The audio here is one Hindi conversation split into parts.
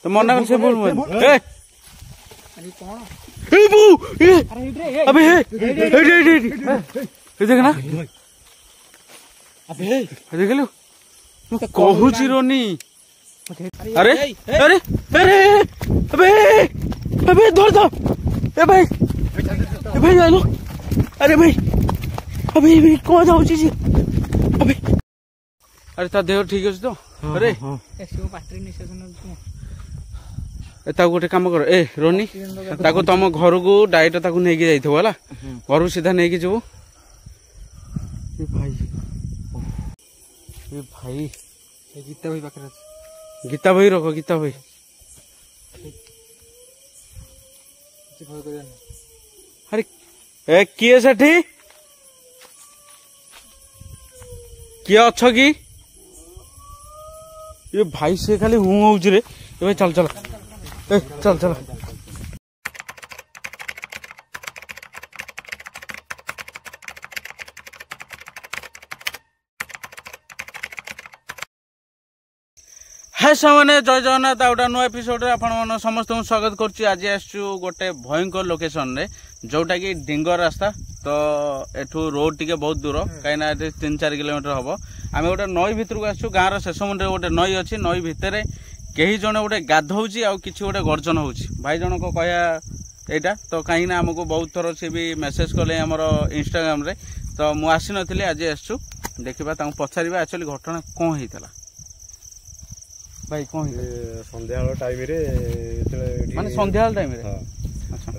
तो मना कर से बोल ए अरे कौन ए बू ए अरे अबे ए देख ना अबे देख लो मैं कहूची रोनी अरे अरे अरे अबे अबे धर दो ए भाई जानो अरे भाई अबे भाई कौन जाऊची जी अबे अरे ता देह ठीक अछि तो अरे एसो पाटरी निशेषन ताको गोटे काम कर ए रोनी ताको तम घर को डायरेक्ट ताको नेकी जाइथबो हला घर को सीधा नेकी जबो ए भाई गीता भाई पाखरे गीता भाई रखो गीता भाई अरे ए किए सेठी किए अच्छ कि ये भाई से खाली हूँ हूँ रे ए भाई चल चल ए चल चल हाय सामने जय जगन्नाथ आउटा नुआ एपिसोड आपण समस्त स्वागत करुच्ची आज आसचु गोटे भयंकर लोकेशन रे जोटा कि डिंगर रास्ता तो एठू रोड टिके बहुत दूर कहीं 3-4 किलोमीटर हम आम गोटे नई भितर को आसचु गाँव शेष मुंडे गोटे नई अच्छी नई भितर कहीं जन गोटे गाधौची आ किसी गोटे गर्जन होची भाई जन को कहया एटा तो कहीं आमको बहुत थर सी भी मेसेज कले आमर इंस्टाग्राम रे तो मु आसी नथिली आज आसचु देखिबा तांको पचारिबा एक्चुअली घटना कौन हेतला भाई कौन संध्या टाइम रे माने संध्या टाइम रे अच्छा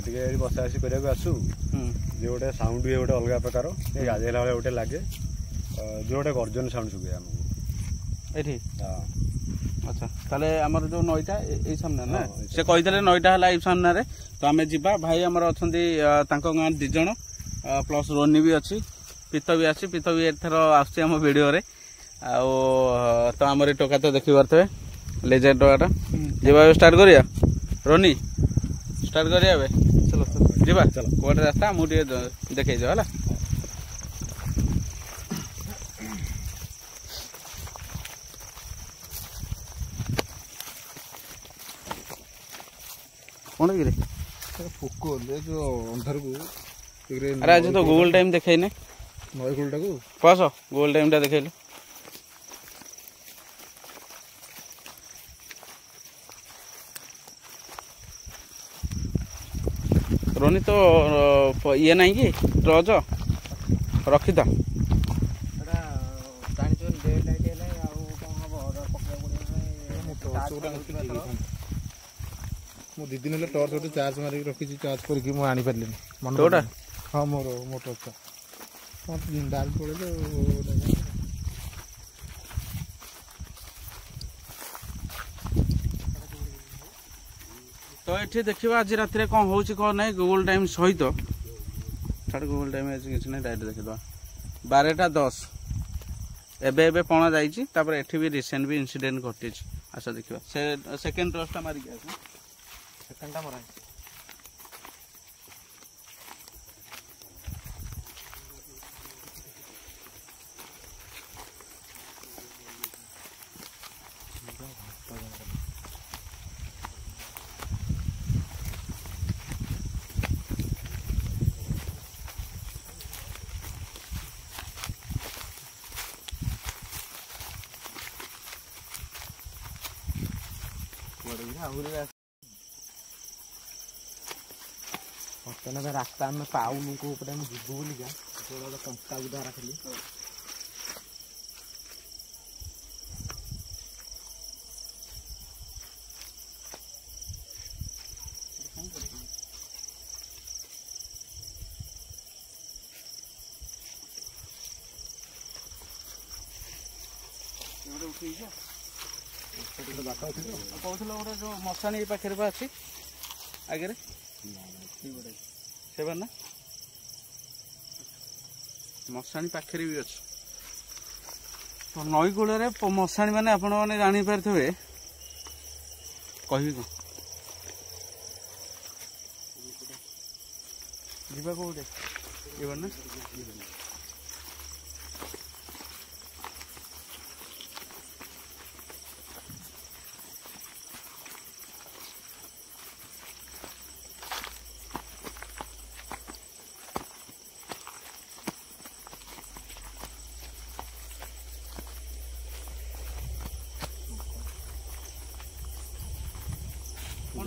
टिके बसा आसी करिया आसु जे गोटे साउंड भी गोटे अलग प्रकार गाधेला बेले गोटे लगे जो गोटे गर्जन साउंड सुबे हमको एठी अच्छा ताले हमर जो नईटा ए सामने ना से कहितले नईटा हला ए सामने रे तो हमें जिबा भाई हमर अछंती तांको गां 2 जण प्लस रोनी भी अछि पित भी अछि पित भी एथर आछी हम वीडियो रे आउ तो आमर टोका तो देखी पारे लेजर टोकाटा जीवा स्टार्ट करिया रोनी स्टार्ट करिया बे चलो जीवा चलो कोटे रास्ता मुझे देखे जाओ हला कौन गिरे पोको ले जो अंधार को अरे आज तो गूगल टाइम देखाई ने नई गुलटा को पास गूगल टाइम टा देखाइलो रोनी तो ये नहीं कि ट्रच रखी था मो दीदी ने टॉर्च गोटे चार्ज मारिक रखी चार्ज करके मु आनी पारलिनी तोटा हाँ मोर टॉर्च डाल पड़े तो ये देखा आज रात कौन हो कौन ना गूगल टाइम सहित छाड़ गूगल टाइम किसी ना डायरेक्ट देखीद 12:10 एबे पणा जापर एठी भी रिसेंट भी इंसिडेंट घटी आस देखा से सेकेंड ट्रस्टा मारिक सेकेंडटा मरा रास्ता में पाऊनु को जीवु बोलिका कंका गुदा रखली कहूल गोटे जो मशाणी पाखे अच्छी आगे से ना मशाणी पाखे भी अच्छी तो नई कूल मशाणी मैंने आपण मैंने जापारे कह जीवा कौटे ये ना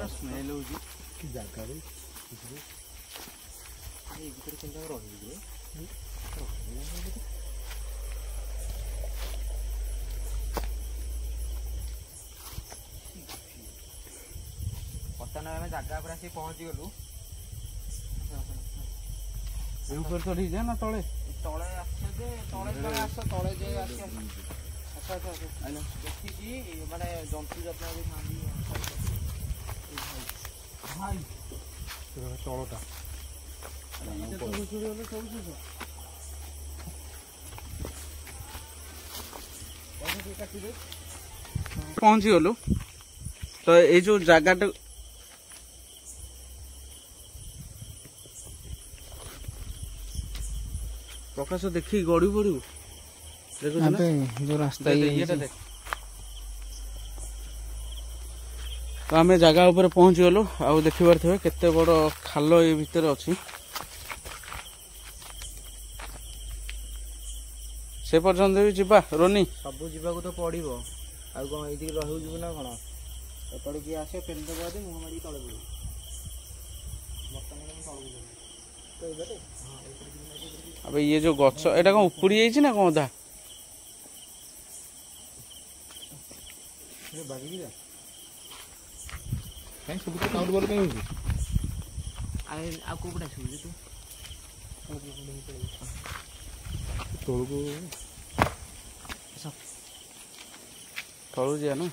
ଗୋଟେ ସ୍ମେଲ ହଉଛି କି ଜାଗାରେ ଏଇ ଭିତରେ କେମିତି ରହିଯିବେ ବର୍ତ୍ତମାନ ଆମେ ଜାଗା ଉପରେ ଆସିକି ପହଞ୍ଚିଗଲୁ। ଏ ଉପରେ ଚଢି ଯା ନା ତଳେ ତଳେ ଆସ ଯେ ତଳେ ଆସ ତଳେ ଯେ ଆସି ଆଚ୍ଛା ଦେଖିକି ମାନେ ଜନ୍ତୁ ଯାତ୍ରା ବି ଖାଆନ୍ତି ଭାଇ ତଳଟା ପହଞ୍ଚି ଗଲୁ ତ ଏଇ ଯୋଉ ଜାଗାଟା ପ୍ରକାଶ ଦେଖିକି ଗଡି ପଡିବୁ ଯୋଉ ରାସ୍ତା ଇଏଟା ଦେଖ। ତ ଆମେ ଜାଗା ଉପରେ ପହଞ୍ଚି ଗଲୁ ଆଉ ଦେଖିପାରୁଥିବେ କେତେ ବଡ ଖାଲ ଏ ଭିତରେ ଅଛି। ସେ ପର୍ଯ୍ୟନ୍ତ ବି ଯିବା ରୋନି ସବୁ ଯିବାକୁ ତ ପଡିବ ଆଉ କଣ ଏଇଠିକି ରହିବୁ ଯିବୁ ନା କଣ ଏପଟେ କିଏ ଆସିବ ପେଲି ଦେବ ଯଦି ମୁହଁ ମାରିକି ତଳେ ପଡିବ ବର୍ତ୍ତମାନ ତଳକୁ ଆବେ ଇଏ ଯୋଉ ଗଛ ଏଇଟା କଣ ଉପୁଡି ଯାଇଛି ନା କଣ ଅଧା ବାଗିକି ଯା କାଇଁ ସବୁ ତ କାଉଣ୍ଟ ବଲ କାଇଁ ହଉଛି ଆଉ କୋଉ ପଟେ ଆସିବୁ ତୁ ତଳକୁ ତଳୁ ଯିବା ନା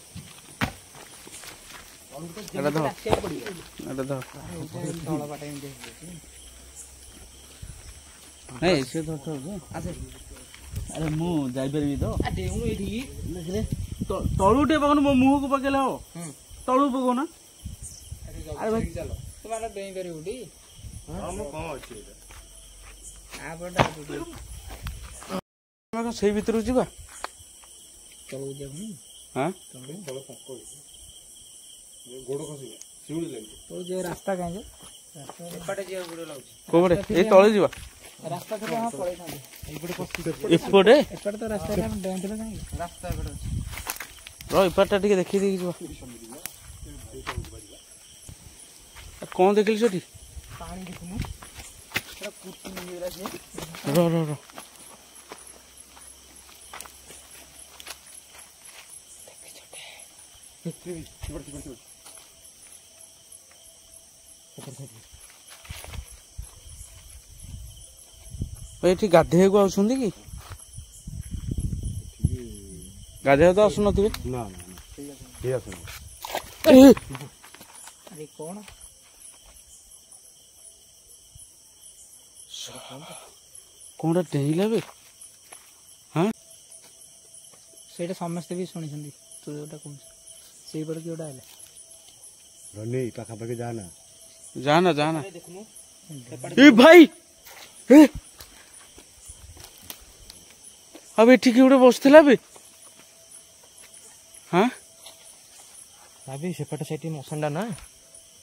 ଏଇଟା ଧର ଏଇଟା ଧର ତଳ ପାଟେ ଏମିତି ନାଇଁ ସେ ଧର ଆରେ ମୁଁ ଯାଇପାରିବି ତ ଡେଉଁନୁ ଏଇଠିକି ତଳୁ ଟିକେ ପକଉନୁ ମୋ ମୁହଁକୁ ପକେଇଲେ ହବ ତଳୁ ପକଉନା ଆରେ ଭାଇ ଚାଲ ତୁ ମାନେ ଡେଇଁ ପାରିବୁ ଟି କଣ ଅଛି ଆମେ ସେଇ ଭିତରକୁ ଯିବା ତଳକୁ ଯିବାକୁ ହଁ ଗୋଡ ଖସିବ ଶିଉଳି ଲାଗିବ ତଳକୁ ଯିବା ରାସ୍ତା କାହିଁ ଯେ ଏପଟେ ଯିବାକୁ ପଡିବ ଲାଗୁଛି କୋଉପଟେ ଏଇ ତଳେ ଯିବା ରାସ୍ତା ଥିଲେ ହଁ ପଳେଇଥାନ୍ତି ଏପଟେ ଏପଟେ ତ ରାସ୍ତାରେ ଆମେ ଡେଉଁଥିଲେ କାହିଁକି ରାସ୍ତା ଏପଟେ ଅଛି ର ଏପଟଟା ଟିକେ ଦେଖି ଦେଇକି ଯିବା କଣ ଦେଖିଲି ସେଠି ପାଣି ଦେଖୁନୁ ପୁରା କୁର୍ତ୍ତି ହେଇଗଲା ସେ ର ର ର ଏଠି ଗାଧେଇବାକୁ ଆସୁଛନ୍ତି କି ଗାଧେଇବାକୁ ତ ଆସୁନଥିବେ ନା କିଏ ଆସୁନି ଆରେ କଣ କଣଟା ଡେଇଁଲା ବେ ସେଇଟା ସମସ୍ତେ ବି ଶୁଣିଛନ୍ତି ତୁ ଯୋଉଟା କହୁଛୁ ସେଇପଟେ କିଏ ଗୋଟେ ଆଇଲା ରନି ପାଖାପାଖି ଯା ନା ଯାନା ଏ ଭାଇ ଆଉ ଏଠି କିଏ ଗୋଟେ ବସିଥିଲା ବେ ହଁ ଭାବି ସେପଟେ ସେଇଠି ମଶାନଟା ନା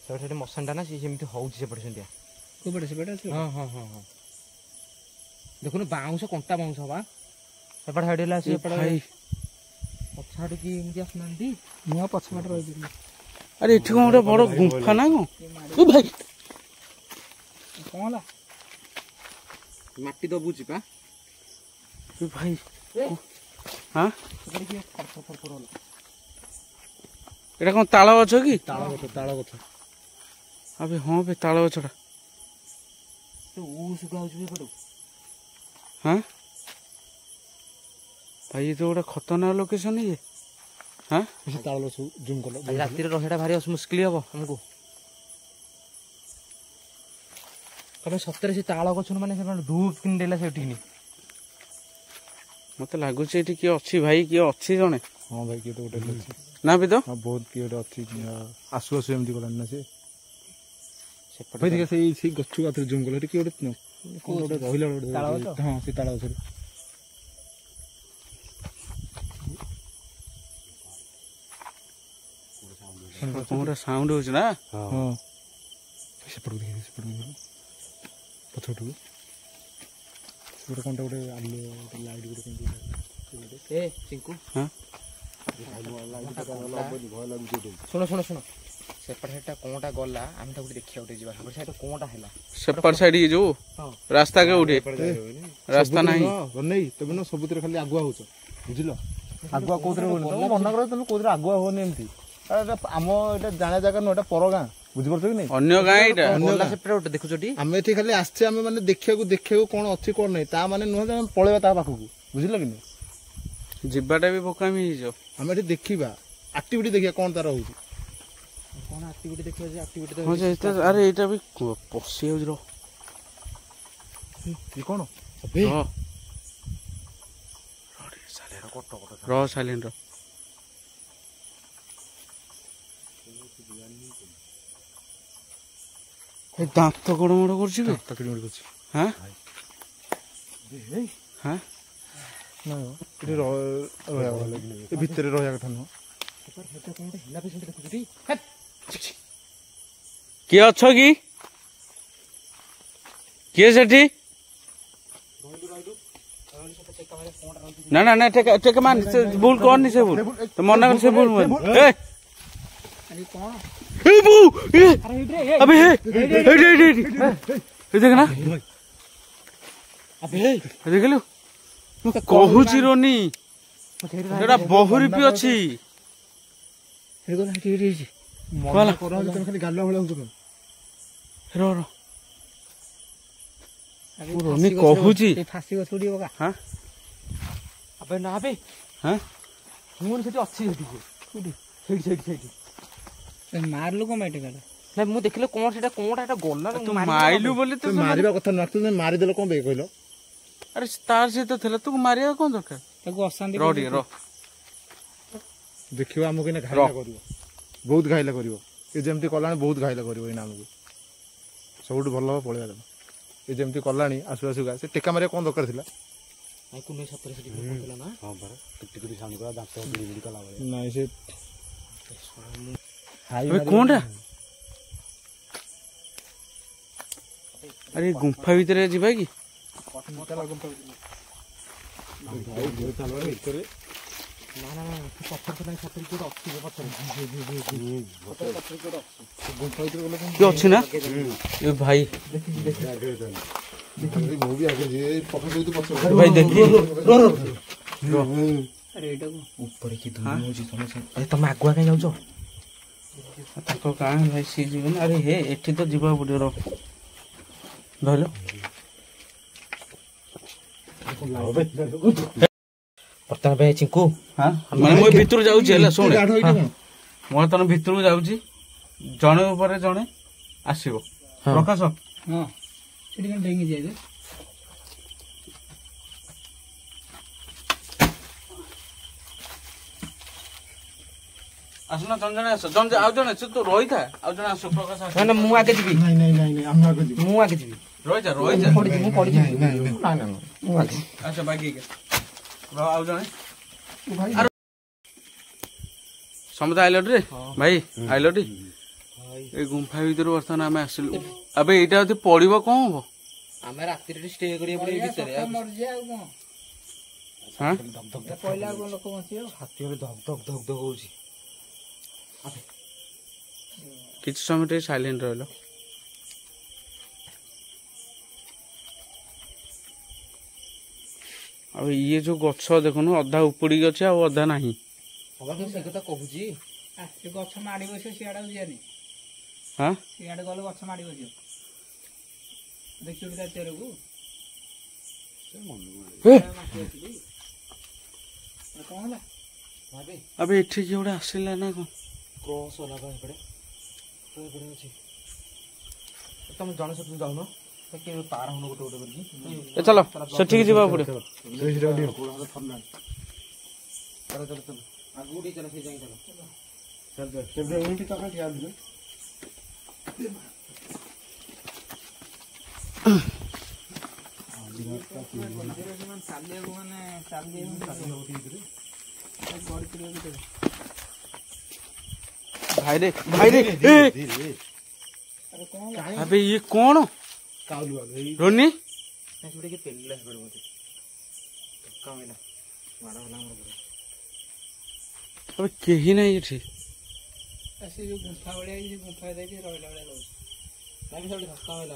ସେପଟେ ମଶାନଟା ନା ସିଏ ସେମିତି ହଉଛି ସେପଟେ ସେମିତିଆ କୋଉପଟେ ସେପଟେ ଅଛି ହଁ ଦେଖୁନୁ ବାଉଁଶ କଣ୍ଟା ବାଉଁଶ ବା ସେପଟେ ସାଇଡ୍ ହେଲା ସେପଟେ ଭାଇ ପଛଆଡେ କିଏ ଏମିତି ଆସୁନାହାନ୍ତି ମୁଁ ପଛପଟେ ରହିଥିଲି ଆରେ ଏଠି କଣ ଗୋଟେ ବଡ ଗୁମ୍ଫା ନା କଣ ଏ ଭାଇ କଣ ହେଲା ମାଟି ଦବୁଛି ପା ଏ ଭାଇ ହଁ ଏଟା କଣ ତାଳ ଗଛ କି ତାଳ ଗଛ ଆବେ ହଁ ବେ ତାଳ ଗଛଟା ଶୁଖା ହଉଛି ଏପଟୁ ହଁ ଭାଇ ଏ ତ ଗୋଟେ ଖତରନାକ ଲୋକେସନ ଇଏ ହଁ ତାଳ ଗଛ ଜୁମ୍ କଲ ରାତିରେ ରହିବାଟା ଭାରି ମୁସ୍କିଲ ହବ ଆମକୁ ତମେ ସତରେ ସେ ତାଳ ଗଛ ମାନେ ସେମାନେ ଧୂପ କିଣିଦେଲା ସେଠିକି ମତେ ଲାଗୁଛି ଏଠି କିଏ ଅଛି ଭାଇ କିଏ ଅଛି ଜଣେ ହଁ ଭାଇ କିଏ ତ ଗୋଟେ ଅଛି ନା ବି ତ ହଁ ବହୁତ କିଏ ଗୋଟେ ଅଛି ଆସୁ ଆସୁ ଏମିତି ଗଲାଣି ନା ସେ ସେପଟେ ଭାଇ ଦେଖିଆ ସେଇ ଗଛ ପାଖରେ ଜୁମ୍ କଲ କିଏ ଗୋଟେ କଣ ଗୋଟେ ରହିଲା ତାଳ ଗଛ? ହଁ ସେ ତାଳ ଗଛରେ କଣ ଗୋଟେ ସାଉଣ୍ଡ ହଉଛି ନା ହଁ ସେପଟକୁ ଦେଖି ପଛପଟକୁ ଗୋଟେ କଣଟା ଗୋଟେ ଆଲୁ ଗୋଟେ ଲାଇଟ୍ ଗୋଟେ କେମିତି ଏ ଚିଙ୍କୁ ହଁ ଶୁଣ ସେପଟେ ସାଇଡଟା କଣଟା ଗଲା ଆମେ ତାକୁ ଦେଖିବାକୁ ଟିକେ ଯିବା ସେପଟେ ସାଇଡ କଣଟା ହେଲା ସେପଟ ସାଇଡ ଯୋଉ ରାସ୍ତା କେ ଉଠେ ରାସ୍ତା ନାହିଁ ନେଇ ତମେ ନା ସବୁଥିରେ ଖାଲି ଆଗୁଆ ହଉଛ ବୁଝିଲ ଆଗୁଆ କୋଉଥିରେ ମନା କର ତମେ କୋଉଥିରେ ଆଗୁଆ ହଉନି ଏମିତି ଆମ ଏଇଟା ଜାଣିବା ଜାଗା ନୁହଁ ଏଟା ପର ଗାଁ ବୁଝିପାରୁଛ କି ନାଇଁ ଅନ୍ୟ ଗାଁ ଏଇଟା ସେପଟେ ଗୋଟେ ଦେଖୁଛଟି ଆମେ ଏଠି ଖାଲି ଆସିଛେ ଆମେ ମାନେ ଦେଖିବାକୁ କଣ ଅଛି କଣ ନାହିଁ ତା ମାନେ ନୁହଁ ଯେ ଆମେ ପଳେଇବା ତା ପାଖକୁ ବୁଝିଲ କି ନାଇଁ ଯିବାଟା ବି ବୋକାମି ହେଇଯିବ ଆମେ ଏଠି ଦେଖିବା ଆକ୍ଟିଭିଟି ଦେଖିବା କଣ ତାର ହଉଛି କଣ ଆକ୍ଟିଭିଟି ଦେଖିବା ଯେ ଆକ୍ଟିଭିଟି ହଁ ଯେ ଆରେ ଏଇଟା ବି ପଶି ଯାଉଛି କଣ ରହ ସାଇଲେଣ୍ଟ ର ଦାନ୍ତ ଗୋଡ ମୋଡ କରୁଛି ବେ ହାଁ ହାଁ ଭିତରେ ରହିବା କଥା ନୁହଁ କିଏ ଅଛ କି କିଏ ସେଠି ନା ନା ନା ଟେକା ମାନ ସେ ଭୁଲ କରନି ସେ ଭୁଲ ତ ମନା କରି ସେ ଭୁଲ ଦେख ना ଦେଖିଲୁ ମୁଁ କହୁଛି ରୋନି ସେଟା ବହୁରି ବି ଅଛି ଖାଲି ଗାଲୁଆ ଭଳିଆ ହଉଛ ରୋନି କହୁଛି ଫାସି ଗଛ ଉଡିବ କା ହାଁ ଆବେ ନା ବେ ହାଁ ମୁଁ ସେଠି ଅଛି ସେଇଠି ମାରିଲୁ କଣ ପାଇଁ ଟେକାଟା ନାଇଁ ମୁଁ ଦେଖିଲେ କଣ ସେଟା କଣଟା ଏଟା ଗଲା ତୁ ମାଇଲୁ ବୋଲି ତ ମାରିବା କଥା ନୁହଁ ତୁ ମାରିଦେଲ କଣ ପାଇଁ କହିଲ ଆରେ ତାର ସହିତ ଥିଲା ତୁ ମାରିବା କଣ ଦରକାର ତାକୁ ଅଶାନ୍ତି ରହ ଟିକେ ରହ ଦେଖିବ ଆମକୁ ଏଇନା ଘାଇଲା କରିବ ବହୁତ ଘାଇଲା କରିବ ଏ ଯେମିତି କଲାଣି ବହୁତ ଘାଇଲା କରିବ ଏଇନା ଆମକୁ ସବୁଠୁ ଭଲ ହବ ପଳେଇବା ଦେବ ଏ ଯେମିତି କଲାଣି ଆସୁ ଆସୁକା ସେ ଟେକା ମାରିବା କଣ ଦରକାର ଥିଲା ନାଇଁ ସେ କଣଟା ଆରେ ଗୁମ୍ଫା ଭିତରେ ଯିବା କି କିଏ ଅଛି ନା ଏ ଭାଇ ଭାଇ ଦେଖି ତମେ ଆଗୁଆ କାଇଁ ଯାଉଛ ତାଙ୍କ ଗାଁ ଭାଇ ସିଏ ଯିବେ ନା ଆରେ ହେ ଏଠି ତ ଯିବାକୁ ପଡିବ ରହ ଧରିଲ ବର୍ତ୍ତମାନ ଭାଇ ଚିଙ୍କୁ ମାନେ ମୁଁ ଭିତରୁ ଯାଉଛି ହେଲା ଶୁଣେ ମୁଁ ତମ ଭିତରକୁ ଯାଉଛି ଜଣେ ଉପରେ ଜଣେ ଆସିବ ପ୍ରକାଶ ସେଠି କଣ ଡେଙ୍ଗି ଯାଏ ଆସୁନ ଜଣେ ଜଣେ ଆସ ଜଣେ ଆଉ ଜଣେ ସେ ତ ରହିଥା ଆଉ ଜଣେ ଆସ ପ୍ରକାଶ ଆସ ମୁଁ ଆଗେ ଯିବି ମୁଁ ଆଗେ ଯିବି ରହିଥା ଆଚ୍ଛା ବାକି ଆଉ ଜଣେ ସମସ୍ତେ ଆଇଲଟି ରେ ଭାଇ ଆଇଲଟି ଏଇ ଗୁମ୍ଫା ଭିତରୁ ବର୍ତ୍ତମାନ ଆମେ ଆସିଲୁ ଏବେ ଏଇଟା ଯଦି ପଡିବ କଣ ହବ ଆମେ ରାତିରେ ଷ୍ଟେ କରିବାକୁ ପଡିବ ଭିତରେ ହଉଛି କିଛି ସମୟ ଟିକେ ସାଇଲେଣ୍ଟ ରହିଲ ଆଉ ଇଏ ଯୋଉ ଗଛ ଦେଖୁନୁ ଅଧା ଉପୁଡିକି ଅଛି ଆଉ ଅଧା ନାହିଁ ସେ କଥା କହୁଛି ଗଛ ମାଡି ବସିବ ସିଆଡେ ଯିବାନି ହଁ ସିଆଡେ ଗଲେ ଗଛ ମାଡି ବସିବ ଦେଖିବୁ ତା ଚେରକୁ କଣ ହେଲା ଆବେ ଏଠି କିଏ ଗୋଟେ ଆସିଲା ନା କଣ କ୍ରସ ହେଲା ବା ଏପଟେ ଅଛି ତମେ ଜଣେ ସହିତ ଯାଉନ ପାର ହଉନ ଗୋଟେ ଗୋଟେ କରିକି ଚାଲ ସେଠିକି ଯିବାକୁ ପଡିବ ଆଗକୁ ଟିକେ ଚାଲ ସେଇ ଯାଇ ଭାଇରେ ଭାଇରେ ଆବେ ଇଏ କଣ ରୋନି କେହି ନାହିଁ ଏଠି ସେ ଯୋଉ ଗୁମ୍ଫା ଭଳିଆ ହେଇଛି, ସେ ଗୁମ୍ଫା ଦେଇକି ରହିଲା ଭଳିଆ ରହୁଛି। ନାଇଁ ସେଠି ଶସ୍ତା ହେଲା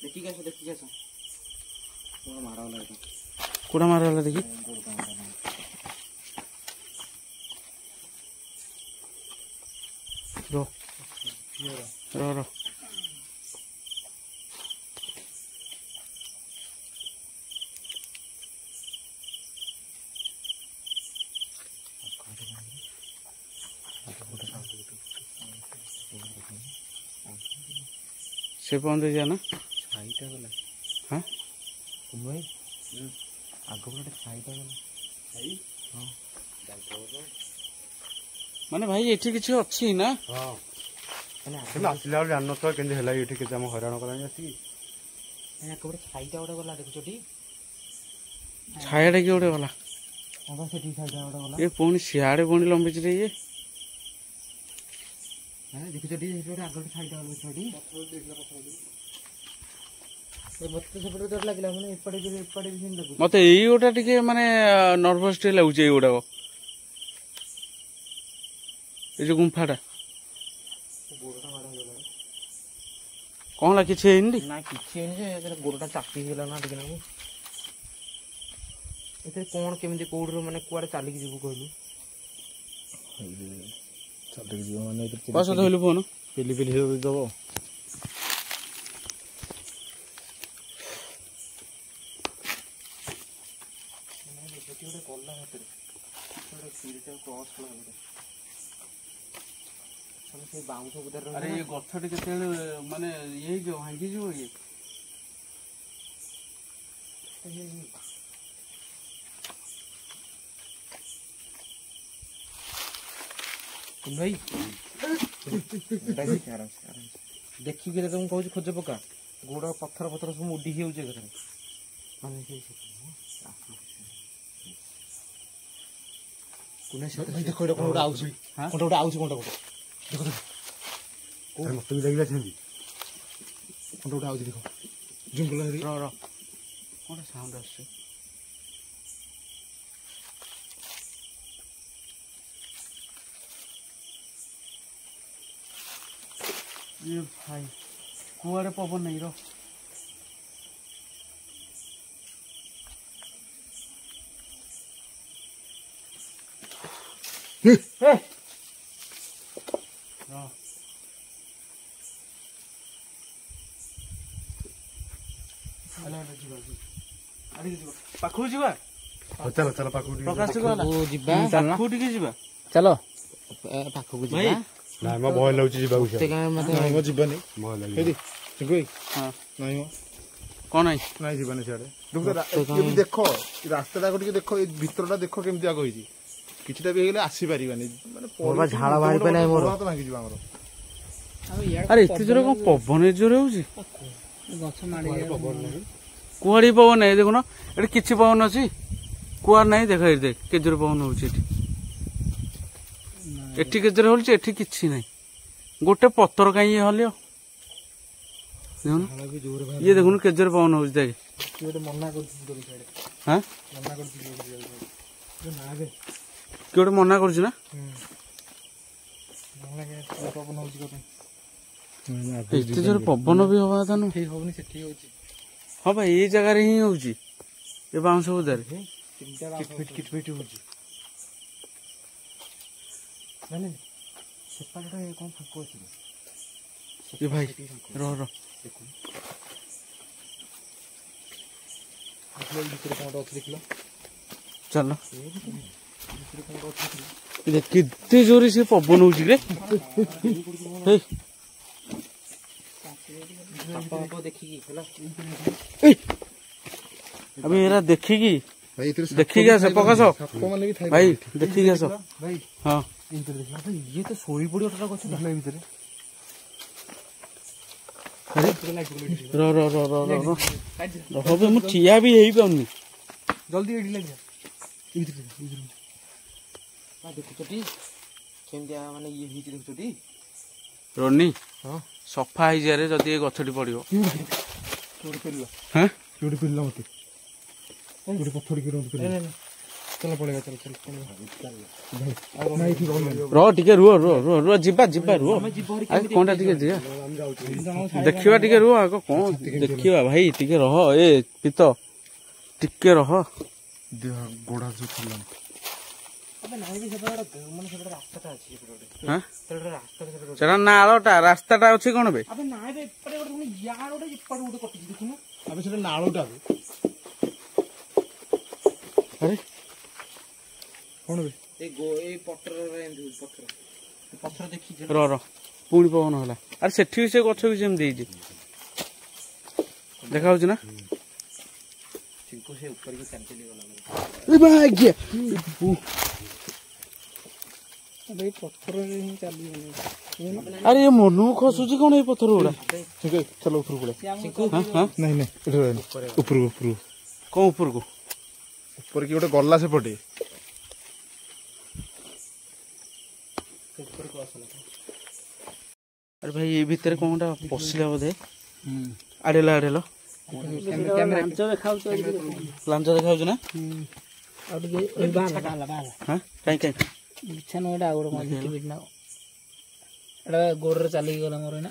ଦେଖି ଦେଖିକି ଆସ ମାରା ହେଲା ଏଇଟା କୋଉଟା ମାରା ହେଲା ଦେଖି ର से पहुंच जा ना ଛାଇଟା ଗଲା हाँ କୁମୁ ଭାଇ ଆଗ ଗୋଟେ ଛାଇଟା ଗଲା माने भाई एठी किछि अछि ना ହଁ ତମେ ଆସିଲା ବେଳେ ଜାଣିନଥିବ କେମିତି ହେଲା ଏଠି କେତେ ଆମ ହଇରାଣ କଲାଣି ଆସିକି ଆଗ ଗୋଟେ ଛାଇଟା ଗୋଟେ ଗଲା ଦେଖୁଛଟି छायाडा के ओडे वाला ହଁ ବା ସେଠି ଛାଇଟା ଗୋଟେ ଗଲା ये पुणी सियाडे पुणी लंबिच रे ये ଦେଖୁଛଟି ସେଠି ଗୋଟେ ଆଗ ଗୋଟେ ଛାଇଟା ଗଲା ଦେଖୁଛଟି ମତେ ତ ସେପଟେ ଡର ଲାଗିଲା ମାନେ ଏପଟେ ବି ସେମିତି ଦେଖୁଛି मते एई ओटा टिके माने नर्वस टे लागुचे एई ओडा ए जो गुंफाटा कौन ला किछि हेइनी ନା କିଛି ହେଇନି ଯେ ଏଥିରେ ଗୋଡ଼ଟା ଚାପି ହେଇଗଲା ନା ଟିକେ ନାକୁ ଏଥିରେ କଣ କେମିତି କୋଉଠୁ ମାନେ କୁଆଡେ ଚାଲିକି ଯିବୁ କହିଲୁ ଚାଲିକି ଯିବ ମାନେ बस धइलु फोन ପିଲି ପିଲି ଦବ ସେଠି ଗୋଟେ ଗଲା ହାତରେ ଗୋଟେ ସିରିଟା କ୍ରସ୍ କଲା ଗୋଟେ ସେ ବାଉଁଶ ବୁଦାରେ अरे ये गछटी केते माने ये जो भांगी जो ये ଭାଇ ଦେଖିକି ତମକୁ କହୁଛି ଖୋଜ ପକା ଗୋଡ଼ ପଥର ସବୁ ଉଡ଼ିକି ହେଉଛି ଏକଥରେ ମାନେ ଦେଖ ଏଇଟା କଣ ଗୋଟେ ଆଉଛି କଣ୍ଟା ଗୋଟେ ଆଉଛି କଣ୍ଟା ଗୋଟେ ଦେଖ ମତେ ବି ଲାଗିଲା ସେମିତି କଣ୍ଟା ଗୋଟେ ଆଉଛି ଦେଖ ଜଙ୍ଗଲ ର कौन साउंड आछे ये भाई कुआरे पवन नहीं रो पाखु जीवा ଚାଲ ଚାଲ ପାଖକୁ ଟିକେ प्रकाश को वाला ଯିବା पाखु टिके जीवा ଚାଲ ପାଖକୁ ଯିବା ନାଇଁ ମୋ ଭୟ ଲାଗୁଛି ଯିବାକୁ ମତେ କାଇଁ ମତେ ନାଇଁ ମ ଯିବାନି ଭୟ ଲାଗିଲା ହେଇଟି ଚିକୁ ଭାଇ हां ନାଇଁ ମ कौन आई ନାଇଁ ଯିବାନି ସିଆଡେ ଦେଖ ରାସ୍ତାଟାକୁ ଟିକେ ଦେଖ ଏଇ ଭିତରଟା ଦେଖ କେମିତି ଆଗ ହେଇଛି କିଛିଟା ବି ହେଇଗଲେ ଆସିପାରିବାନି ମାନେ ଝାଳ ବାହାରି ପଇଲାଣି ମୋର। ହାତ ଭାଙ୍ଗିଯିବ ଆମର अरे इतने जोर कौन पवन जोर होउची ଗଛ ମାଡ଼ି कुआड़ी पवन है देखो ना एटी किछि पवन अछि कुआर नहीं देख ए देख के जोर पवन होउची एटी के जोर होउची एटी किछि नहीं गोटे पत्थर काई हलियो देखुन ये देखुन के जोर पवन होउची देख ଗୋଟେ ମନା କରୁଛି ଯିବାକୁ ସିଆଡେ हां ମନା କରୁଛି ଯିବାକୁ ନା ବେ कियोटे मना करछि ना ମନା କେ ପବନ ହଉଛି କଥା एते जोर पवन भी होबा था न ଠିକ ହଉନି ସେଠି ହଉଛି हां भाई ये जगह रे ही होउची ए बाउंस उधर ତିନିଟା କିଟଫିଟ ହଉଛି ମାନେ ସେପାଟେ କଣ ଫାଙ୍କ ଅଛି ये भाई रो ଭିତରେ କଣ ଅଛି ଦେଖିଲ चलो ଭିତରେ କଣ ଅଛି देख कितने जोर से पवन होउची रे हे ବାପା ଦେଖିକି ହେଲା अबे एरा देखिकी ଭାଇ ଏଥିରେ ଦେଖିକି ଆସ ପ୍ରକାଶ ସାପମାନେ ବି ଥାଇ भाई देखिकी आस ଭାଇ हाँ ଭିତରେ ଦେଖିଲ ଇଏ ତ ଶୋଇ ପଡିବ ଟୋଟା ଗଛ ଦେଖିଲା ଭିତରେ रो ମୁଁ ଠିଆ ବି ହେଇପାରୁନି ଜଲ୍ଦି ଏଠି ଲାଗିଲା ଦେଖୁଛଟି କେମିତିଆ ମାନେ ଇଏ ହେଇଛି ଦେଖୁଛଟି ରୋନି ହଁ ସଫା ହେଇଯାରେ ଯଦି ଏ ଗଛଟି ପଡିବ କୋଉଠି ଫେରିଲା ହାଁ କିଉଠି ପିଲା ମତେ ଗୋଟେ ପଥର କି ରହୁଛି चलो पड़ेगा चल चल रह टिके रुह रुह रुह रुह जिबा जिबा रुह आगे कौन टिके जिया देखिबा टिके रुह आगो कौन देखिबा भाई टिके रह ए पित टिके रह देह गोड़ा जो थला हां सेटा नाळटा रास्ताटा अछि कोन बे अबे नाय बे इपटे गोटे यार गोटे इपटे गोटे कटि देखुनु अबे सेटा नाळोटा अरे कौन बे ए पत्थर पत्थर देखि रह रह पुणी पवन होला अरे सेठी से गछ भी सेम देइछि देखा होछि ना चिंकू से ऊपर के चली गला ए भाग्य अबे पत्थर ही चली गनी अरे ये मनु खसुछि कोन ए पत्थर उडा ठीक है चलो ऊपर को चिंकू हां नहीं नहीं इधर ऊपर ऊपर कोन ऊपर को ऊपर की गोटे गला से पटे अरे भाई ये भीतर कोनटा पसिला बोधे आडेला आडेलो लांच देखाउ तो लांच देखाउ ना और ये बाला हां काई काई बिछा न एटा और कोन बिट ना एटा गोड़ रे चली गेला मोर ना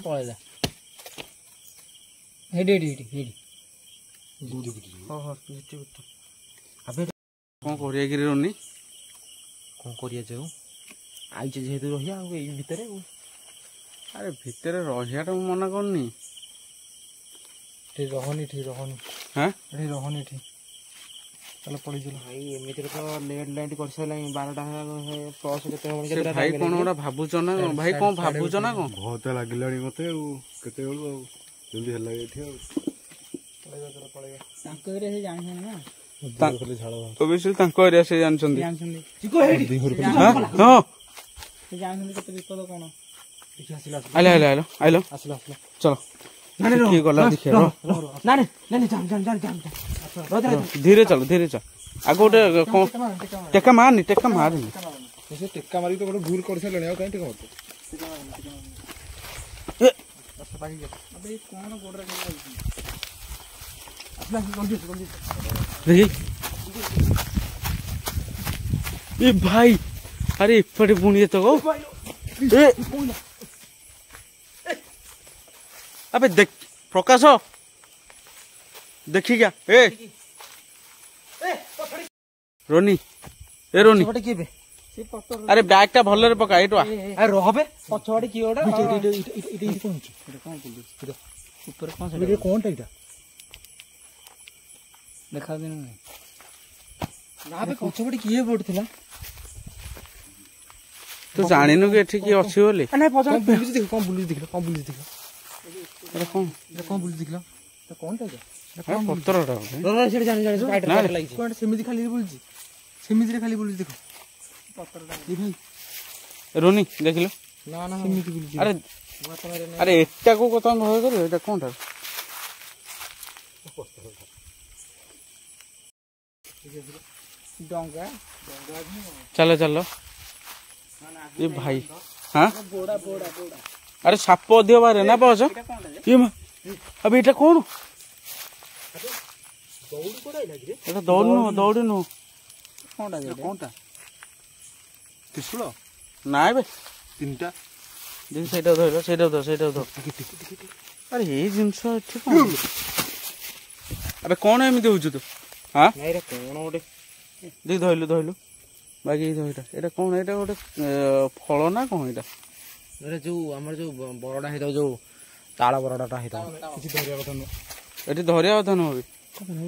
पळेला हेडी हां हां बिट अबे कोन करिया गिरी रोनी कोन करिया जाऊ आइचे जेहेतु रहिया आ एई भितरे अरे भीतर रहियाटा मना करनी ठीक रहनी हां एठी रहनी ठीक चलो पड़ी चलो भाई एमिति तो लेट लाइट कर सला 12टा प्लस केते हम से भाई कोन ओडा भाबुचो ना भाई कोन भाबुचो ना कोन बहुत लागिलानी मते केते बेलु जल्दी हल्ला एठी तांको रे से जान ना खाली झाड़ ओबेसिल तांको एरिया से जानछंदी जान सुन चिको हेडी हां हां से जान सुन कते विपद कोन आइलो आइलो आइलो आइलो आसला चलो ठीक गला देखिए रो ना जाम धीरे चल आगो गोटे टेका मारनी से टेक्का मारी तो गोटे भूल कर सलेनी आ काई टेक्का मारतो अबे कोन गोड़ रे देखी ए भाई अरे इपटे पुणी तो गो ए अबे देख प्रकाश देखी क्या ए रोनी ए रोनी पटे के बे से पत्थर अरे बैग टा भल्ले रे पका एटो आ आ रहबे पछवाडी की ओडा इटे कोन ऊपर कोन से कौन टा इटा देखा दिन ना बे पछवाडी की पड़थिला तू जानिनु कि एठी की अछि बोली ना पछवाडी कौन बुलिस देख कौन बुलिस देख अरे कौन कौन बुझ दिखला तो कौन टा अरे पत्थरटा रो से जान फाइट ना रे। लागी कोन सेमिति खाली बुझी सेमिति रे खाली बुझ देखो रोनी देखिलो ना ना सेमिति बुलिस अरे अरे एटा को कत भय करियो एटा कोनटा डोंगा चलो चलो ये भाई हाँ बोड़ा अरे साप दियो बारे ना पाउछ ये अब एटा कोन एटा दौड़नु कोनटा जे कोनटा त्रिशूल नाइ बे तीनटा देख सेटा धर अरे ये जिंस एठी कोन अबे कोन एमिति होछु तू हां नहीं रे कोन ओडे देख धइलु बाकी एटा कोन एटा गोटे फल ना कोन एटा अरे जो हमर जो बरडा हेता जो ताला बरडाटा हेता किछि धरिया କଥା न एटी धरिया कथा न होबे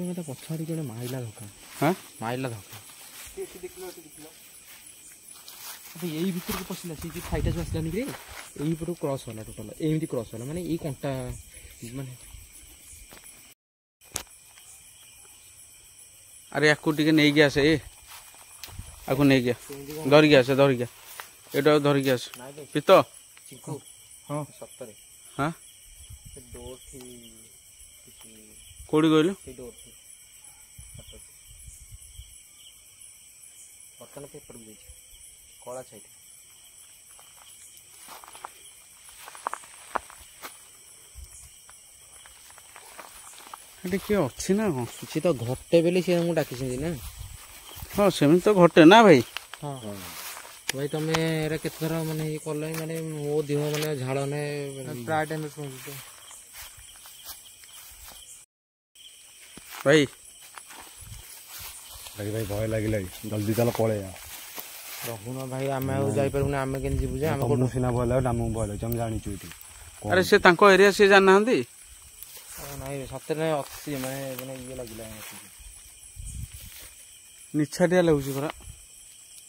मते पछाड़ी कोने माइला धोका हां माइला धोका अबे यही भीतर को पसिला से जो फाइटा जो आसला निकरे एही पटो क्रॉस होला टोटल एमिति क्रॉस होला माने ई कंटा माने अरे याकू टिके नै गया से आकू नै गया धर गया एटा धर गया से पितो चिको हां सत्तरे हां से डोर थी कोडी गइलो से डोर थी बर्तन पेपर बुझी कला साइड ଏଠି କିଏ ଅଛି ନା କଣ? କିଛି ତ ଘଟେ ବୋଲି ସେ ଆମକୁ ଡାକିଛନ୍ତି ନା। ହଁ ସେମିତି ତ ଘଟେ ନା ଭାଇ। ହଁ ଭାଇ ତମେ ଏରା କେତେଥର ମାନେ ଇଏ କଲଣି ମାନେ ମୋ ଦେହ ମାନେ ଝାଳ ନେ ପ୍ରାୟ ଟାଇମ୍ ଶୁଣୁଛି ଭାଇ। ଭାଇ ଭୟ ଲାଗିଲା ଜଲ୍ଦି ଚାଲ ପଳେଇବା। ରହୁନ ଭାଇ ଆମେ ଆଉ ଯାଇପାରିବୁନି ଆମେ କେମିତି ଯିବୁ ଯେ ଆମେ ତମକୁ ସିନା ଭୟ ଲାଗୁଛି ଆମକୁ ଭୟ ଲାଗୁଛି ଆମେ ଜାଣିଛୁ ଏଠି। ଆରେ ସେ ତାଙ୍କ ଏରିଆ ସିଏ ଜାଣିନାହାନ୍ତି। ନାଇଁ ସତରେ ଅଛି ମାନେ ଇଏ ଲାଗିଲା ନିଛାଟିଆ ଲାଗୁଛି ପରା।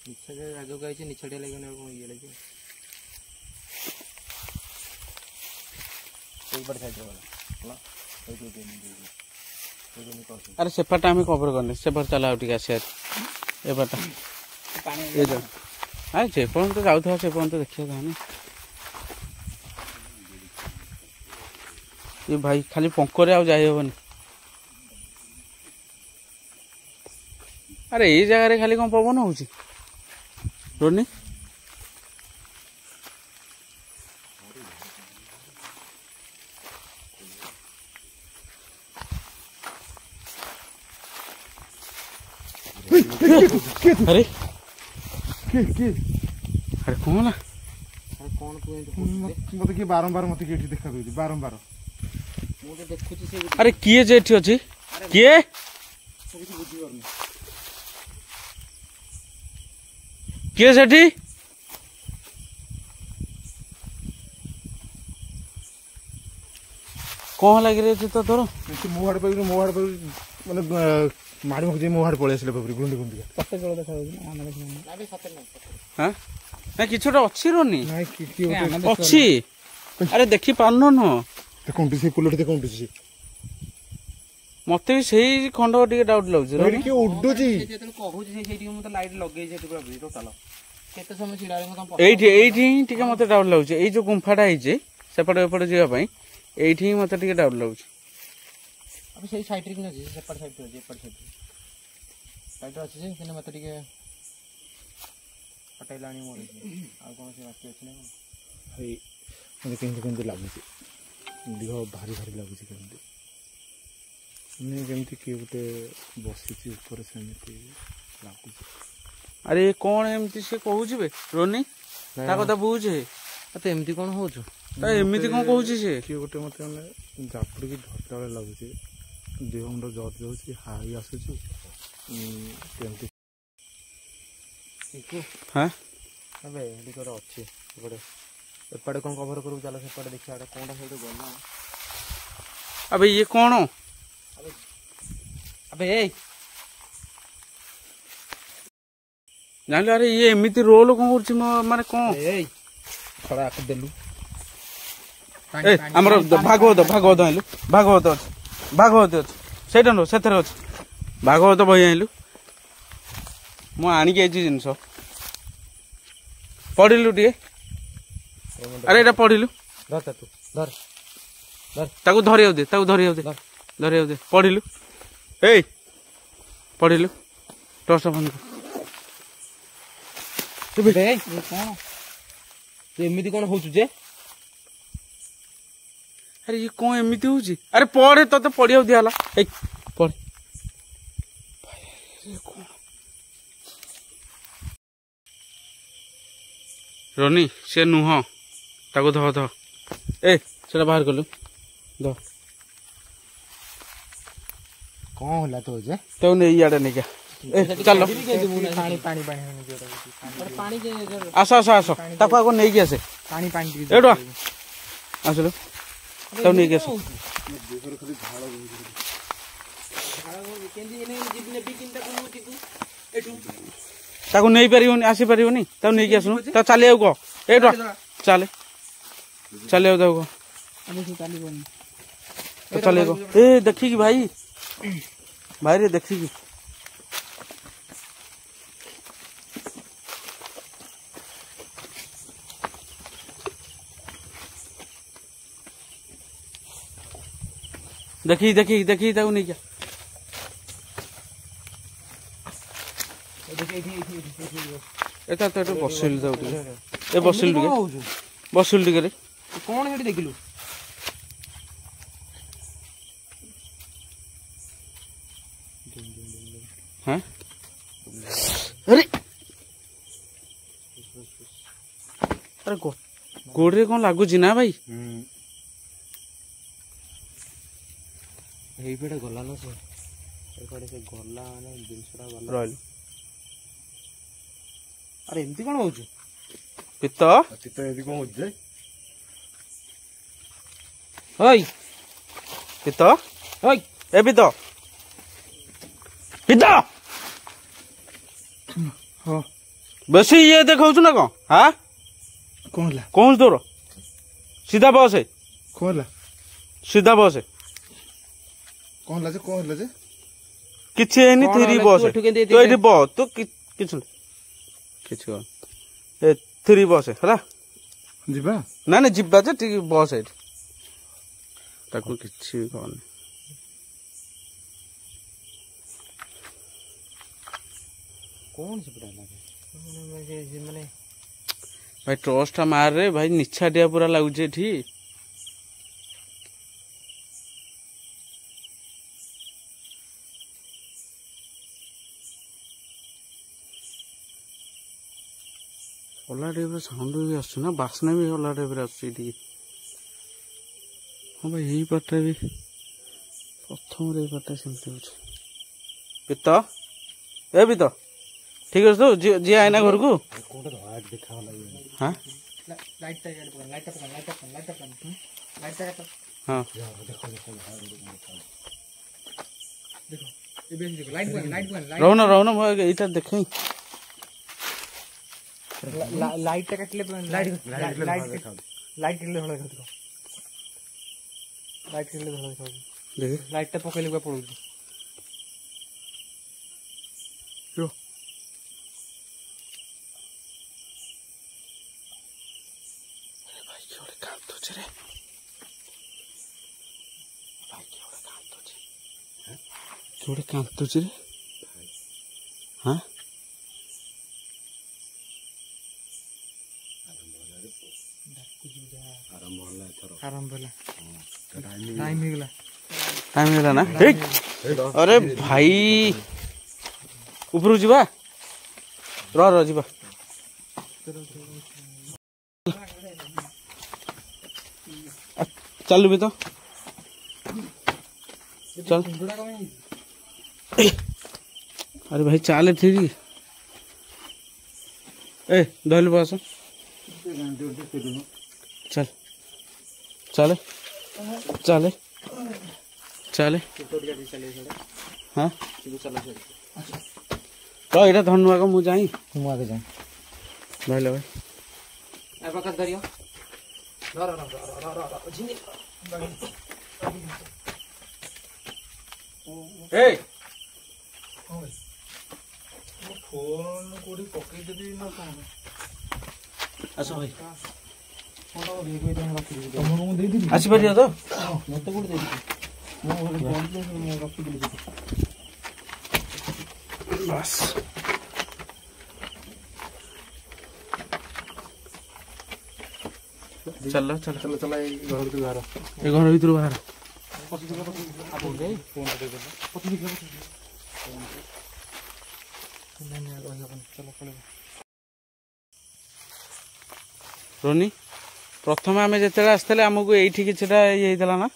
ନିଛାଟିଆ ଜାଗାକୁ ଆଇଛି ନିଛାଟିଆ ଲାଗିବନି ଆଉ କଣ ଇଏ ଲାଗିବ। ସେଇପଟେ ସାଇଡ୍ ଗଲା ଆରେ ସେପଟଟା ଆମେ କଭର କରିନି ସେପଟ ଚାଲ ଆଉ ଟିକେ ଆସିବା ଏପଟଟା ଏ ଯାଉ ଆରେ ଯେ ପର୍ଯ୍ୟନ୍ତ ଯାଉଥିବା ସେ ପର୍ଯ୍ୟନ୍ତ ଦେଖିବା ତାହେଲେ। ଏ ଭାଇ ଖାଲି ପଙ୍କରେ ଆଉ ଯାଇ ହବନି। ଆରେ ଏଇ ଜାଗାରେ ଖାଲି କଣ ପବନ ହଉଛି ରୋନି? अरे अरे कौन है कौन तू मत कि बारंबार मत कि देखा दउछि बारंबार मुझे देखुछि से अरे किए जे एठी अछि किए किए सेठी कौन लग रही थी तो तोर मोहाड़ पे माने माड़ी मक जे मोहाड़ पळे आसले बाबरी गुंडी गुंडी सत्य जळ देखा होउछि ना आना देखि ना बे सत्य ना हां ना किछोटा अछि रोनी नाइ कि अछि अरे देखि पारनो न ते कोंटी से पुलट ते कोंटी से मते भी सेही खंड टिके डाउट लागुछि रोनी कि उड्डुछि जेतल कहूछि से सेठी मते लाइट लगेइ छै पूरा टोटल केते समय छिडारे मत एठी टिके मते डाउट लागुछि एई जो गुंफाटा हिजे सेपटे एपटे जिया पई एठी मते टिके डाउट लागुछि अब सही साइड रे कि न सेपट साइड रे एपट साइड रे अछि जे किने मते टिके पटाइलाणी मोर आ कोन से बाकी अछि ना हई मते केंति लागुछि दिह भारी भारी लागुछि केंति ने जेमति कि उते बसिछि ऊपर सेमति लागुछि अरे कौन एमती से कहूछि बे रोनी ता कथा बुझे त एमती कोन होछु ता एमिति कोन कहूछि से कि गोटे मते माने जापड़ की धरला वाला लागुछि देह मुंड जर जाउछि हाई आसुछि केमति इको हां अबे एडी कर अछि गोटे एपटे कोन कवर करू चलो सेपटे देखा कोनटा साइड गला अबे ये कौन अबे ए जान अरे ये एमिति रोल कोन करछि माने कोन ए खड़ा कर देलु ए हमर भागवत आइलु भागवत अछि सेटा नो सेथरे अछि भागवत बहि आइलु मु आनी के जी जिंस पढिलु टिके अरे एटा पढिलु धर तू धर ताकू धरियाउ दे पढिलु ए पढिलु टॉर्च बंद कर बे ये कोन तू एमिति कोन होछु जे अरे ये कौन एमिति होची अरे पढ़े तो पढ़िया दियाला ए पढ़ रोनी से नुह ताको ध ए सेटा बाहर करलु ध कोन होला तो जे तो ने इयाडे नै क्या ए चलो पानी पानी पानी होने जोटा पानी के आसो ताको आको नै गया से पानी पानी एडो आसलो तब नहीं कैसे ताको नहीं परियोनी आसी परियोनी तब नहीं कैसे तब चले आउ को एडो चले आउ को अबे से चाली बोनी तो चले को ए देखी की भाई रे देखी की देखी ताऊ नहीं क्या एटा तो एटा बसिल जाउ ए बसिल टिके रे कोन हेडी देखिलु अरे अरे गोड़े कौन लगुच ना भाई এইপଟେ ଗଲା ନା ସେ ଏପଟେ ସେ ଗଲା ମାନେ ଜିନିଷଟା ଗଲା ରହିଲୁ ଆରେ ଏମିତି କଣ ହଉଛି ପିତ ଶୀତ ଏମିତି କଣ ହଉଛି ଯେ ଓଇ ପିତ ଓଇ ଏ ପିତ ପିତ ହଁ ବେଶୀ ଇଏ ଦେଖାଉଛୁ ନା କଣ हाँ କଣ ହେଲା कौन तोर सीधा बस है କଣ ହେଲା सीधा बस है କଣ ହେଲା ଯେ କିଛି ହେଇନି କଣ ଥ୍ରୀ ହେଲା? ବସ୍ ତୁ ଏଠୁ କେମିତି ତୁ ଏଠି ବ ତୁ କିଛି କହ ଏ ଥ୍ରୀ ବସ୍ ହେଲା ଯିବା ନା ନା ଯିବା ଯେ ଟିକେ ବସ୍ ଏଠି ତାକୁ କିଛି କହନି କଣ ସେପଟେ ହେଲା ମାନେ ଭାଇ ଟର୍ଚ ଟା ମାର ରେ ଭାଇ ନିଛାଟିଆ ପୁରା ଲାଗୁଛି ଏଠି ଅଲଗା ଟାଇପ୍ର ସାଉଣ୍ଡ ବି ଆସୁଛି ନା ବାସ୍ନା ବି ଅଲଗା ଟାଇପ୍ର ଆସୁଛି ଟିକେ ହଁ ଭାଇ ଏଇ ପାଟଟା ବି ପ୍ରଥମରେ ଏଇ ପାଟଟା ସେମିତି ହଉଛି ପିତ ଏ ପିତ ଠିକ ଅଛି ତୁ ଯିଏ ଆଇନା ଘରକୁ ହଁ ହଁ ରହୁନ ରହୁନ ମୁଁ ଏଇଟା ଦେଖେଇ ଲାଇଟଟା କାଟିଲେ ଲାଇଟ କାଟିଲେ ଭଲ ଦେଖାଉଥିବ ଲାଇଟ କାଟିଲେ ଭଲ ଦେଖାଉଛି ଦେଖେ ଲାଇଟଟା ପକେଇଲେ କୁଆ ପଳଉଛି ଭାଇ କିଏ ଗୋଟେ କାନ୍ଦୁଛି ରେ ଭାଇ କିଏ ଗୋଟେ କାନ୍ଦୁଛି ରେ ହଁ ଆରମ୍ଭ ହେଲା ଟାଇମ ହେଇଗଲା टाइम है ना अरे भाई ऊपर जीवा र जीवा चल भी तो चल अरे भाई चाले थी ए धोल बस चल चले चले चले हाँ तो ये धनुआ को मुझे जाई ମୁଁ ଆଗେ ଯାଏ भाई भाई ଏ ପାଖରେ ଧରିବ ए ଫୋନ କୋଉଠି ପକେଇଦେବି ନା କଣ आसो भाई ତମକୁ ମୁଁ ଦେଇଦେବି आसी पारियो तो ମତେ କୋଉଠି ଦେଇଛି ମୁଁ ଘରେ ପହଞ୍ଚିଲେ ମୁଁ ରଖିଦେଲି ସେଠି बस चलो चलो ଚାଲ ଚାଲ ଏଇ ଘର ଭିତରୁ ବାହାର ए घर भीतर बाहर रोनी प्रथम आम जिते आसते आमको ये किसी ये ना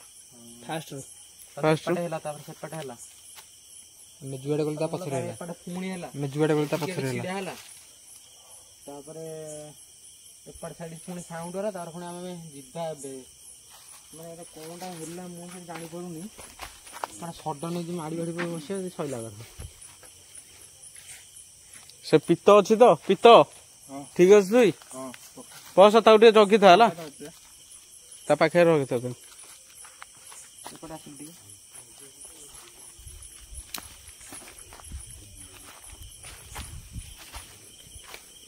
ଫାଷ୍ଟ ଫାଷ୍ଟ ହେଲା ତାପରେ ସେପଟେ ହେଲା ଆମେ ଯୁଆଡେ ଗଲେ ତା ପଛରେ ହେଲା ପୁଣି ହେଲା ଆମେ ଯୁଆଡେ ଗଲେ ତା ପଛରେ ହେଲା ତାପରେ ଏପଟ ସାଇଡ ପୁଣି ସାଉଣ୍ଡ ହେଲା ତାପରେ ପୁଣି ଆମେ ଯିବା ଏବେ ମାନେ ଏଟା କଣଟା ହେଲା ମୁଁ ସବୁ ଜାଣିପାରୁନି ମାନେ ସଡନ ହେଇକି ମାଡ଼ି ବାଡ଼ି ପଡ଼ି ବସିବା ସଇଲା କଥା से पित्त अच्छी तो पित्त ठीक अच्छे तुई बस ताऊ टे जगी था है ता पाखे रखी था ଏପଟେ ଆସିଲି ଟିକେ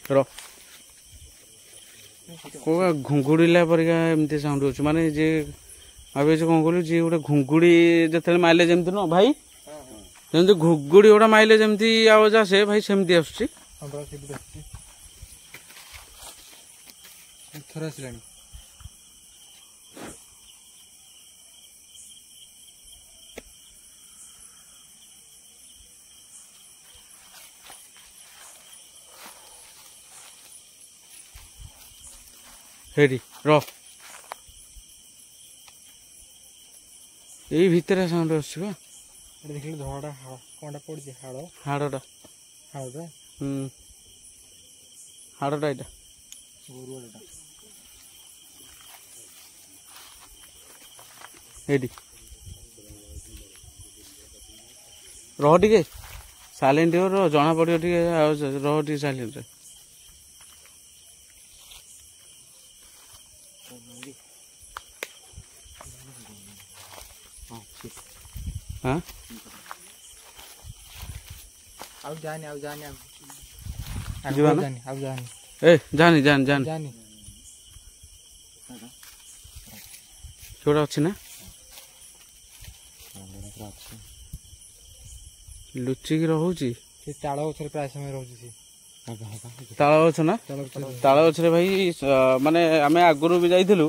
र कोगा घुंगुड़िला परिका एमती साउंड होछ माने जे आबे जे कोन कहलु जे गोटे घुंगुड़ी जेतेले माइले जेमती न भाई जेमती घुंगुड़ी गोटा माइले जेमती आवाज आसे भाई सेमती आसुची हमरा ସେଠି ଦେଖୁଛି ଥର ଆସିଲାଣି हेरी र एई भितर साउंड आछी बा देखिले धड़ा कोनटा पड़छि हाड़ हाड़टा हाड़टा हाड़टा एटा गोरुवाटा हेरी रह टिके साइलेंट हो जना पड़ो टे रह टे साइलेंट हाँ आउ जानी जीवा ना आउ जानी ए जानी जानी जानी जानी छोड़ा अच्छी ना लुचिकी रहुची से ताଳ ଗଛରେ ପ୍ରାୟ ସମୟ ରହୁଛି ସେ ताଳ गछ ना ताଳ गछरे भाई माने आमे आगुरु भी जाइथिलु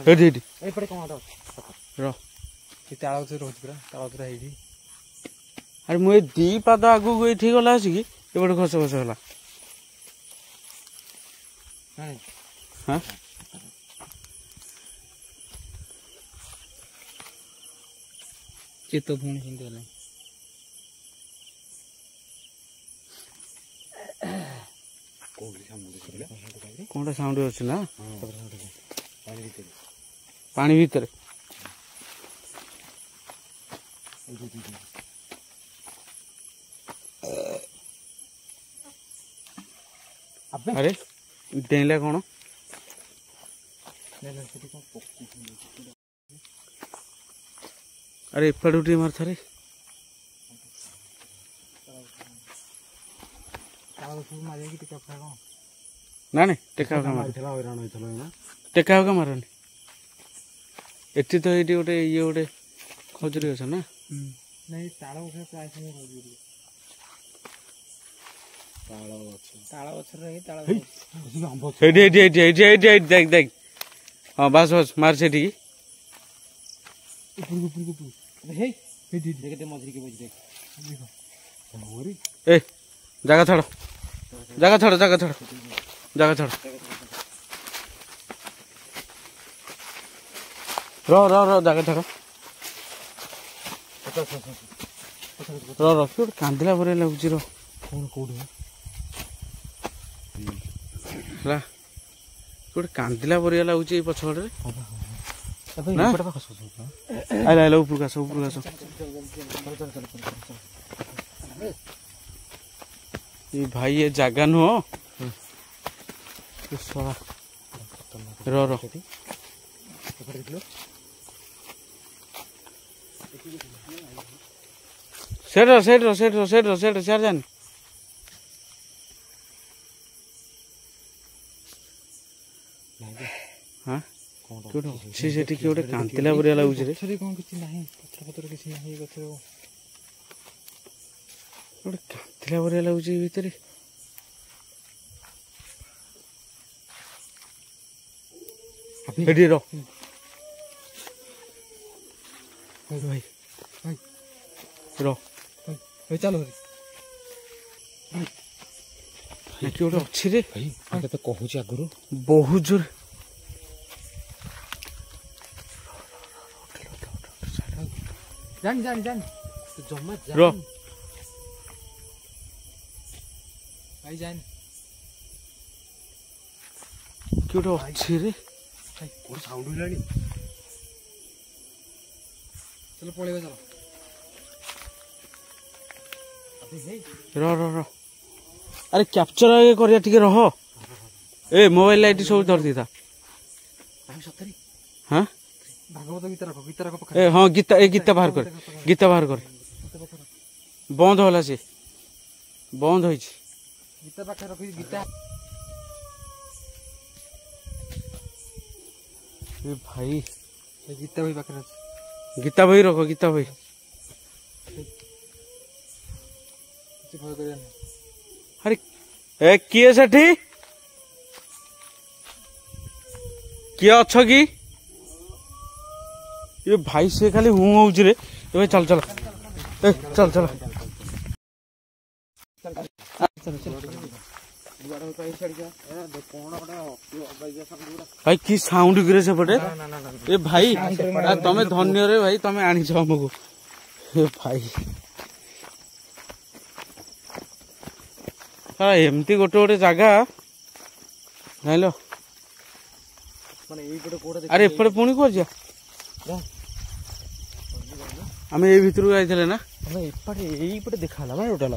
एठी एठी ଏପଟେ କଣ ଗୋଟେ र ସେ ତାଳ ଗଛରେ ରହୁଛି ପୁରା ତାଳ ଗଛରେ ହେଇଛି अरे मु दी पाद आगु को एठी गला आसी कि एबडे खस खस होला हां चित्त पुणी हिंदी होला कोनटा साउंड होछ ना पानी भीतर अरे डेला कौन अरे एपट उठी मार थारे ना नहीं टेका मार टेका मारनी एटी तो ये गोटे ये गोटे खजुरी गछ ना नहीं ताଳ ଗଛରେ ପ୍ରାୟ ସମୟ ରହୁଛି ताଳ ଗଛରେ ରହି ତାଳ देख देख हाँ बस बस मार से ए जगह छाड़ जगह छाड़ जगह छाड़ जगह छाड़ रो रो रो जगह छाड़ रो रो क्यों कांदिला भरे लगुची रो कौन कोड ହେଲା ଗୋଟେ କାନ୍ଦିଲା ପରିଆ ଲାଗୁଛି ଏଇ ପଛପଟରେ ଆଇଲା ଆଇଲା ଉପରକୁ ଆସ ଉପରକୁ ଆସ ଏ ଭାଇ ଏ ଜାଗା ନୁହଁ ର ର ସେଠ ସେଠ ସେଠ ସେଠ ସେଠ ସିଆଡେ ଜାନି हाँ सेठी कि गोटे कांतिला परिया लाଗୁଛି रे ଗଛରେ କଣ କିଛି ନାହିଁ ପତ୍ର ପତ୍ର କିଛି ନାହିଁ ଗଛରେ गोटे कांतिला परिया ଲାଗୁଛି ଭିତରେ ଏଠି ର ଭାଇ ଭାଇ ର ଭାଇ ଚାଲ କି ଗୋଟେ ଅଛି ରେ ଭାଇ ଆମେ ତ କହୁଛି ଆଗରୁ ବହୁତ ଜୋର ଜାଣି ଜାଣି ଜାଣି ଜମା ର ଭାଇ ଜାଣି କି ଗୋଟେ ଅଛି ରେ ଭାଇ କୋଉ ସାଉଣ୍ଡ ହେଲାଣି ଚାଲ ପଳେଇବା ଚାଲ ର ର ର अरे कैप्चर आगे करिया ठीक रह ए मोबाइल लाइट सब धर दी था हाँ भागवत गीता रख ए हाँ गीता ए गीता बाहर कर बंद होला से बंद होई छी गीता पाखे रखी गीता ए भाई गीता भाई पाखे रख गीता भाई रखो गीता भाई କିଛି ଭୟ କରିବା ନାହିଁ अरे ए किए सेठी किए अच्छ कि ये भाई से खाली हूँ होउची रे ए भाई चल चल ए चल चल भाई कि साउंड करे सेपटे ए भाई तमे धन्य रे भाई तमे आनी छ हमको ए भाई एमती गोटे गोटे जगह जाइल अरे एपटे पुणी कर जा आम ए भितर जाइए ना ଏଇପଟେ ଦେଖା ହେଲା ଭାଇ ଟୋଟାଲ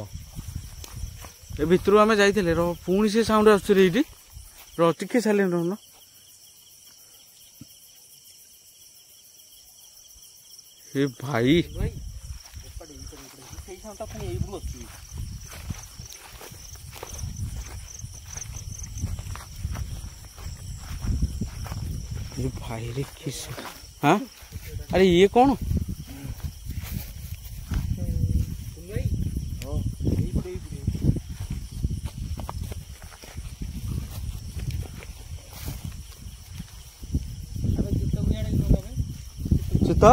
ए भितर आम जाइए रो पुणी से साउंड आसुचे ये रो टिके साइलेंट रहन ए भाई ये भाई रे किस हाँ अरे ये कौन चित्त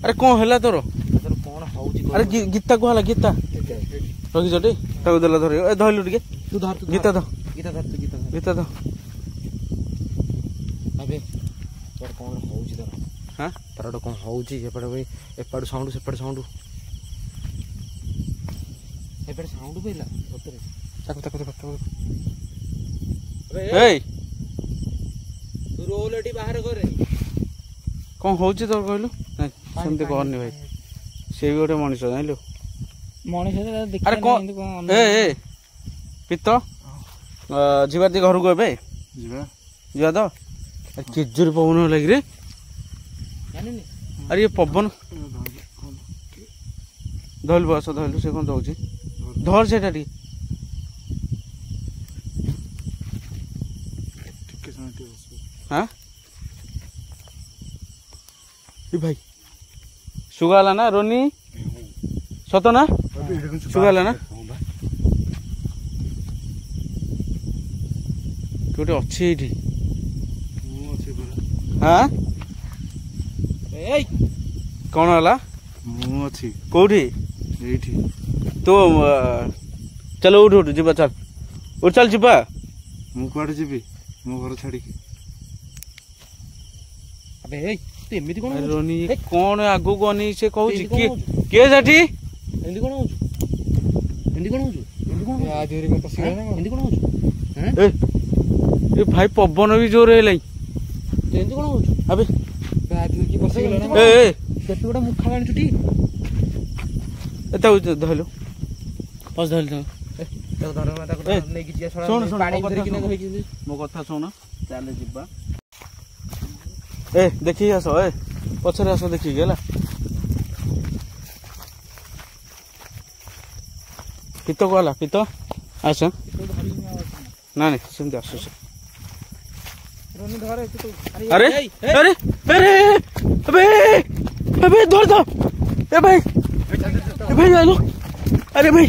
अरे कौन है तोर କଣ ହଉଛି अरे गीता को हला गीता रखी टे देला धर धरलु टे ତୁ ଧର गीता ध ଗୀତା ଧର ତୁ ଗୀତା ଧର गीता ध ଆବେ ତୋର କଣ ହଉଛି ତୋର हाँ ତୋର ଗୋଟେ କଣ ହଉଛି ଏପଟେ ଭାଇ ଏପଟେ ସାଉଣ୍ଡ ସେପଟେ ସାଉଣ୍ଡ ଏପଟେ ସାଉଣ୍ଡ ପାଇଲା ସତରେ ତାକୁ ତାକୁ ତାକୁ ए ତୁ ରୋଲ ଏଠି ବାହାର କରେ कौन होची तोर कहलु सेमती कहनी भाई से भी गोटे मनीष जाइलु मनीष अरे कौन ए पित्त जीवा दी घर को एबे जीवा तो केजुर पवन लगी रे ଜାଣିନି अरे ये पवन धल बस धलु से कौन दउची धर सेटा टी हाँ ए भाई सुगाला ना रोनी सत ना सुगाला ना गोटे अच्छी एठी हाँ कौन है कौटी तो चलो उठ उठ जीवा चल उठ चल जीवा मुझे जी मो घर छाड़ी अबे तू एमिति कोन रोनी कौन आगु गनी से कहू किए सेठी एंदी कोन होछु एंदी कोन होछु एंदी कोन आ देरी को पसिला ना एंदी कोन होछु हैं ए भाई पवन भी जोर हेलाई एंदी कोन होछु अबे आ देरी की पसिला ना ए केते बडा मुखा बाणी छुटी एता धइलो पस धइलो तो धर ताको नै कि जिया सुन, छोड़ा सुन, पानी ମୋ धरि कि କଥା नै होई कि मो कथा सुन चाले जिबा ए देखी आस ए पछरे आस देखी गेला पित्त कहला पित्त आस ना नहीं सेमती आस रोनी धरे तू अरे अरे अरे अबे अबे धर धर ए भाई आलो अरे भाई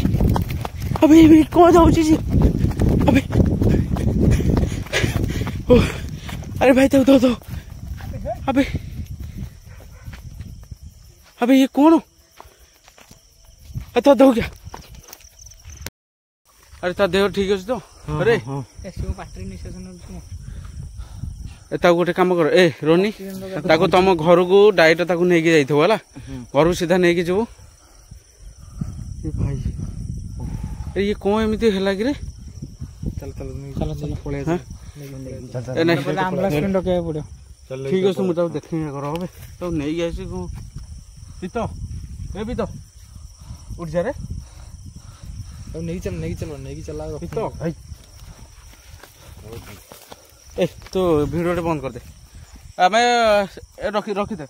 अबे कौन जाऊँ जी अबे ओ, अरे भाई तो अबे अबे ये कौन अच्छा दो क्या अरे ता देह ठीक अच्छे तो अरे एसो पाटरी निशेषन ताको गोटे काम कर ए रोनी ताको तुम घर को डायरेक्ट ताको नहीं जाइथो वाला घर को सीधा नहीं जीवो भाई ये कौन एमती है कि रे चल चल चलो चलो पळे हाँ? चल ए नहीं एम्बुलेंस पिन डके पड़ो ठीक है मुझे देखे घर हे तो नहीं गए पित ए पित उठ जा रे अब नहीं चल चला पित भाई ए तो वीडियो बंद कर दे आम रखी दे